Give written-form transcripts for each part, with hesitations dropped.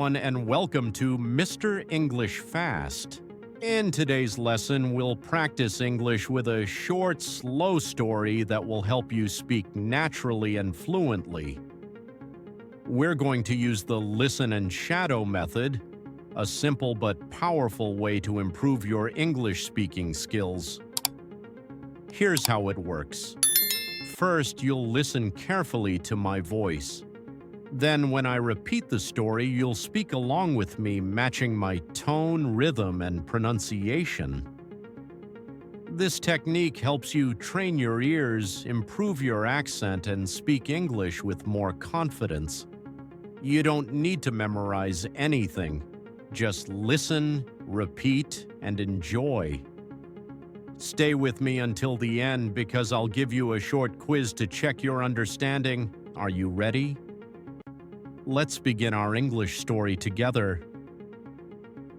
everyone, and welcome to Mr. English Fast. In today's lesson, we'll practice English with a short, slow story that will help you speak naturally and fluently. We're going to use the listen and shadow method, a simple but powerful way to improve your English speaking skills. Here's how it works. First, you'll listen carefully to my voice. Then, when I repeat the story, you'll speak along with me, matching my tone, rhythm, and pronunciation. This technique helps you train your ears, improve your accent, and speak English with more confidence. You don't need to memorize anything. Just listen, repeat, and enjoy. Stay with me until the end because I'll give you a short quiz to check your understanding. Are you ready? Let's begin our English story together.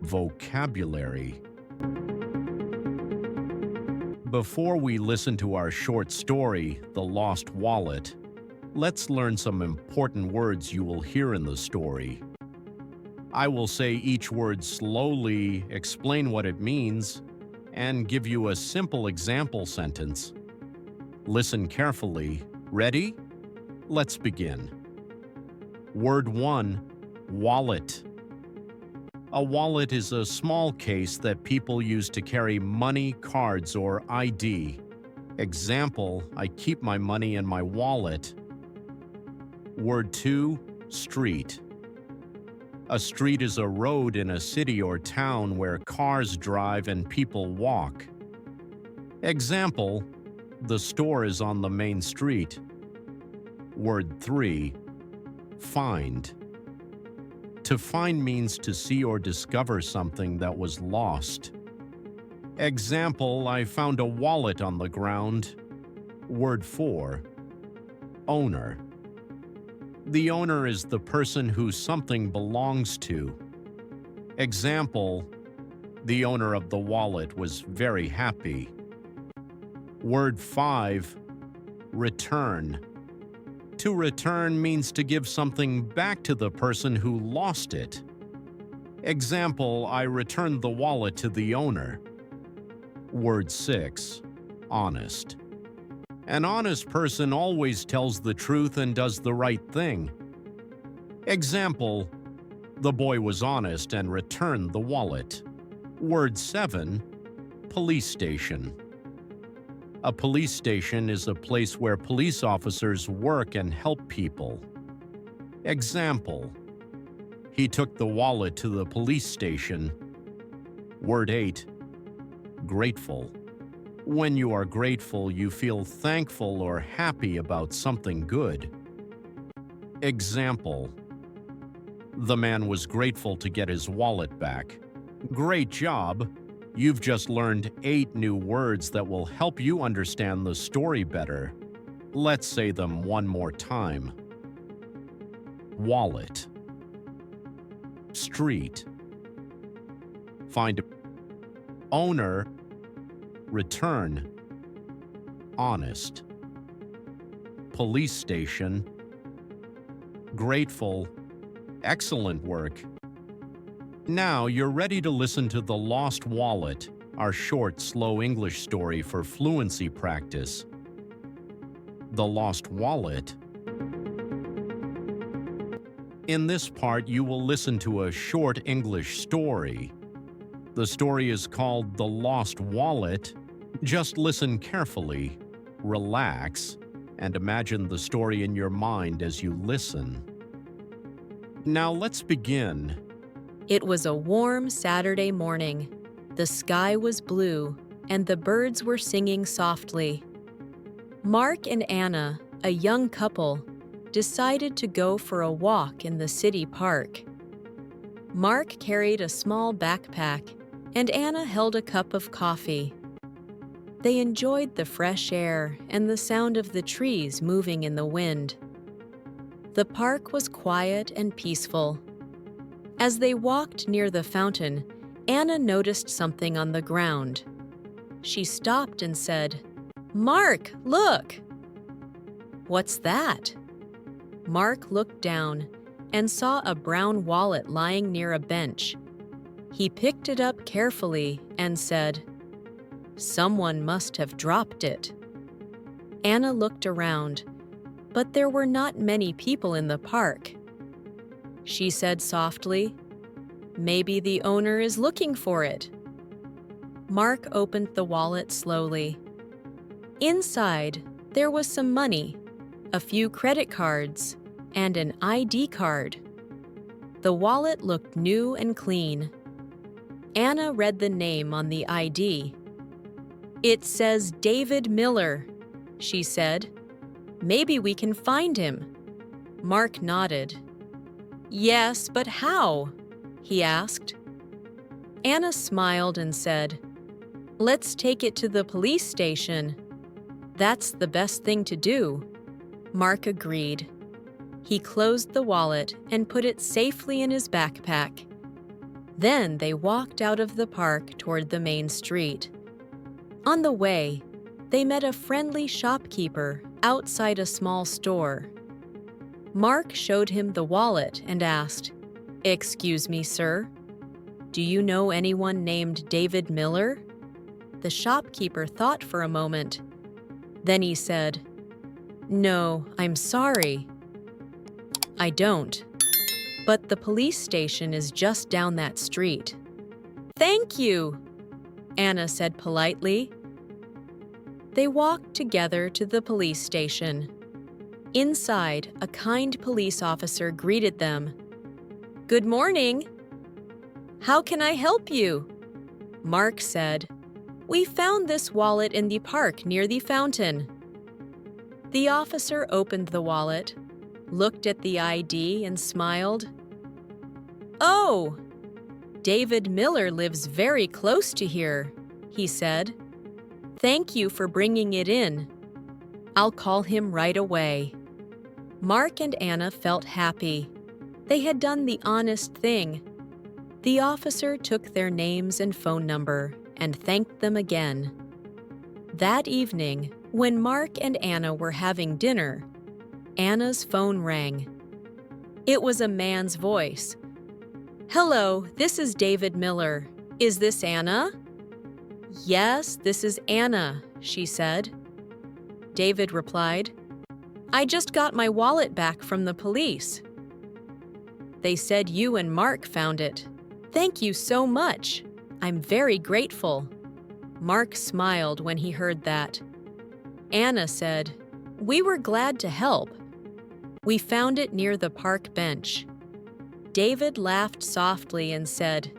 Vocabulary. Before we listen to our short story, The Lost Wallet, let's learn some important words you will hear in the story. I will say each word slowly, explain what it means, and give you a simple example sentence. Listen carefully. Ready? Let's begin. Word 1, wallet. A wallet is a small case that people use to carry money, cards, or ID. Example, I keep my money in my wallet. Word 2, street. A street is a road in a city or town where cars drive and people walk. Example, the store is on the main street. Word 3, find. To find means to see or discover something that was lost. Example, I found a wallet on the ground. Word 4, owner. The owner is the person who something belongs to. Example, the owner of the wallet was very happy. Word 5, return. To return means to give something back to the person who lost it. Example, I returned the wallet to the owner. Word 6, honest. An honest person always tells the truth and does the right thing. Example, the boy was honest and returned the wallet. Word 7, police station. A police station is a place where police officers work and help people. Example, he took the wallet to the police station. Word 8, grateful. When you are grateful, you feel thankful or happy about something good. Example, the man was grateful to get his wallet back. Great job! You've just learned 8 new words that will help you understand the story better. Let's say them one more time. Wallet. Street. Find. Owner. Return. Honest. Police station. Grateful. Excellent work. Now you're ready to listen to The Lost Wallet, our short, slow English story for fluency practice. The Lost Wallet. In this part, you will listen to a short English story. The story is called The Lost Wallet. Just listen carefully, relax, and imagine the story in your mind as you listen. Now let's begin. It was a warm Saturday morning. The sky was blue, and the birds were singing softly. Mark and Anna, a young couple, decided to go for a walk in the city park. Mark carried a small backpack, and Anna held a cup of coffee. They enjoyed the fresh air and the sound of the trees moving in the wind. The park was quiet and peaceful. As they walked near the fountain, Anna noticed something on the ground. She stopped and said, "Mark, look!" "What's that?" Mark looked down and saw a brown wallet lying near a bench. He picked it up carefully and said, "Someone must have dropped it." Anna looked around, but there were not many people in the park. She said softly, "Maybe the owner is looking for it." Mark opened the wallet slowly. Inside, there was some money, a few credit cards, and an ID card. The wallet looked new and clean. Anna read the name on the ID. "It says David Miller," she said. "Maybe we can find him." Mark nodded. "Yes, but how?" he asked. Anna smiled and said, "Let's take it to the police station." "That's the best thing to do." Mark agreed. He closed the wallet and put it safely in his backpack. Then they walked out of the park toward the main street. On the way, they met a friendly shopkeeper outside a small store. Mark showed him the wallet and asked, "Excuse me, sir, do you know anyone named David Miller?" The shopkeeper thought for a moment. Then he said, "No, I'm sorry. I don't. But the police station is just down that street." "Thank you," Anna said politely. They walked together to the police station. Inside, a kind police officer greeted them. "Good morning. How can I help you?" Mark said, "We found this wallet in the park near the fountain." The officer opened the wallet, looked at the ID, and smiled. "Oh, David Miller lives very close to here," he said. "Thank you for bringing it in. I'll call him right away." Mark and Anna felt happy. They had done the honest thing. The officer took their names and phone number and thanked them again. That evening, when Mark and Anna were having dinner, Anna's phone rang. It was a man's voice. "Hello, this is David Miller. Is this Anna?" "Yes, this is Anna," she said. David replied, "I just got my wallet back from the police. They said you and Mark found it. Thank you so much. I'm very grateful." Mark smiled when he heard that. Anna said, "We were glad to help. We found it near the park bench." David laughed softly and said,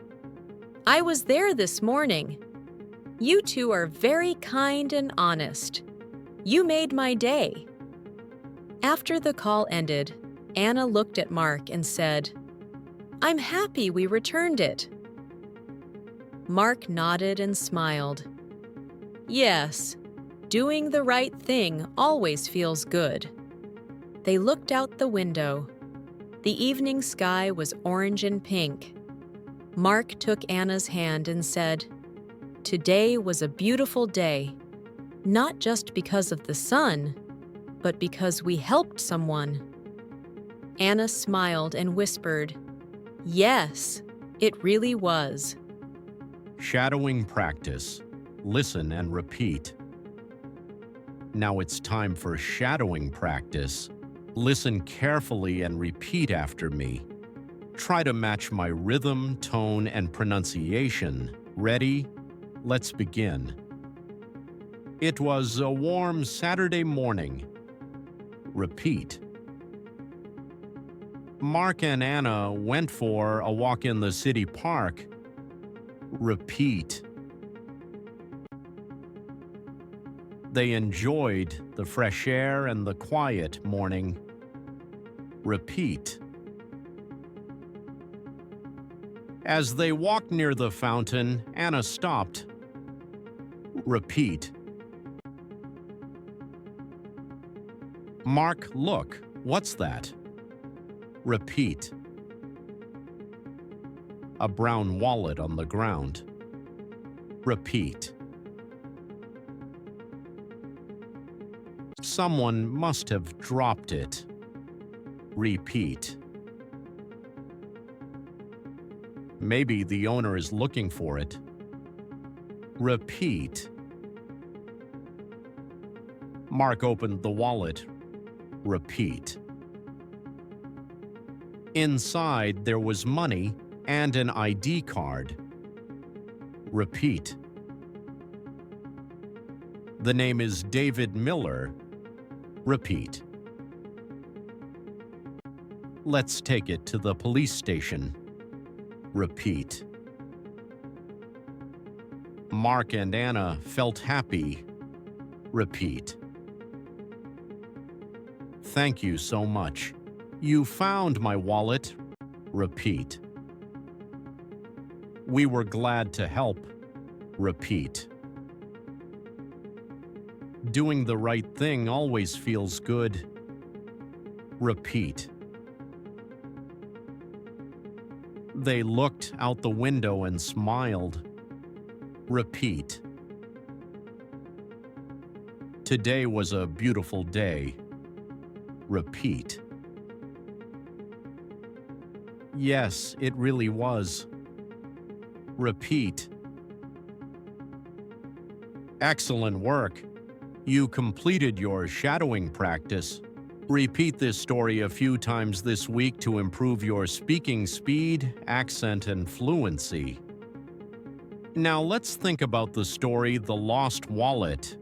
"I was there this morning. You two are very kind and honest. You made my day." After the call ended, Anna looked at Mark and said, "I'm happy we returned it." Mark nodded and smiled. "Yes, doing the right thing always feels good." They looked out the window. The evening sky was orange and pink. Mark took Anna's hand and said, "Today was a beautiful day, not just because of the sun, but because we helped someone." Anna smiled and whispered, "Yes, it really was." Shadowing practice. Listen and repeat. Now it's time for shadowing practice. Listen carefully and repeat after me. Try to match my rhythm, tone, and pronunciation. Ready? Let's begin. It was a warm Saturday morning. Repeat. Mark and Anna went for a walk in the city park. Repeat. They enjoyed the fresh air and the quiet morning. Repeat. As they walked near the fountain, Anna stopped. Repeat. Mark, look, what's that? Repeat. A brown wallet on the ground. Repeat. Someone must have dropped it. Repeat. Maybe the owner is looking for it. Repeat. Mark opened the wallet. Repeat. Inside, there was money and an ID card. Repeat. The name is David Miller. Repeat. Let's take it to the police station. Repeat. Mark and Anna felt happy. Repeat. Thank you so much. You found my wallet. Repeat. We were glad to help. Repeat. Doing the right thing always feels good. Repeat. They looked out the window and smiled. Repeat. Today was a beautiful day. Repeat. Yes, it really was. Repeat. Excellent work. You completed your shadowing practice. Repeat this story a few times this week to improve your speaking speed, accent, and fluency. Now let's think about the story, The Lost Wallet.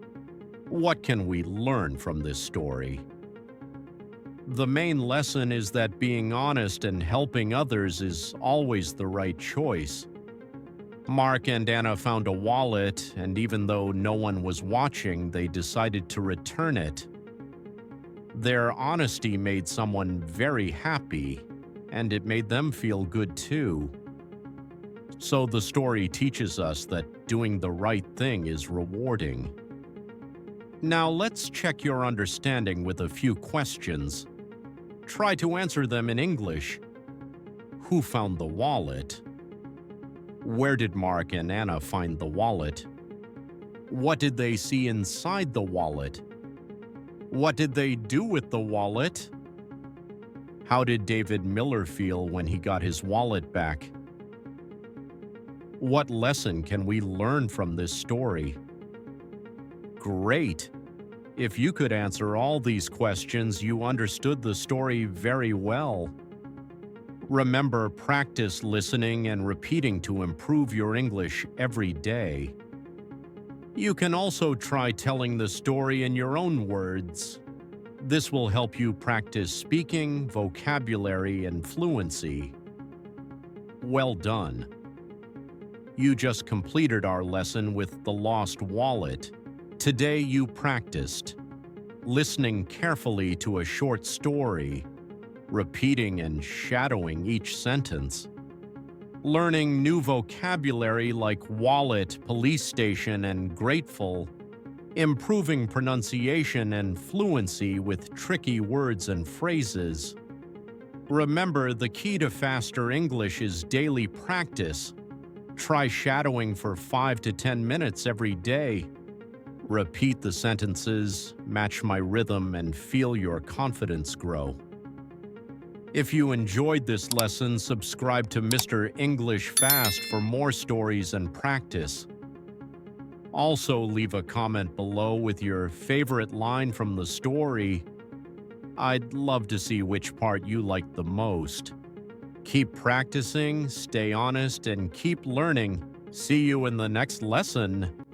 What can we learn from this story? The main lesson is that being honest and helping others is always the right choice. Mark and Anna found a wallet, and even though no one was watching, they decided to return it. Their honesty made someone very happy, and it made them feel good too. So the story teaches us that doing the right thing is rewarding. Now let's check your understanding with a few questions. Try to answer them in English. Who found the wallet? Where did Mark and Anna find the wallet? What did they see inside the wallet? What did they do with the wallet? How did David Miller feel when he got his wallet back? What lesson can we learn from this story? Great! If you could answer all these questions, you understood the story very well. Remember, practice listening and repeating to improve your English every day. You can also try telling the story in your own words. This will help you practice speaking, vocabulary, and fluency. Well done. You just completed our lesson with The Lost Wallet. Today you practiced listening carefully to a short story, repeating and shadowing each sentence, learning new vocabulary like wallet, police station, and grateful, improving pronunciation and fluency with tricky words and phrases. Remember, the key to faster English is daily practice. Try shadowing for 5 to 10 minutes every day. Repeat the sentences, match my rhythm, and feel your confidence grow. If you enjoyed this lesson, subscribe to Mr. English Fast for more stories and practice. Also, leave a comment below with your favorite line from the story. I'd love to see which part you liked the most. Keep practicing, stay honest, and keep learning. See you in the next lesson.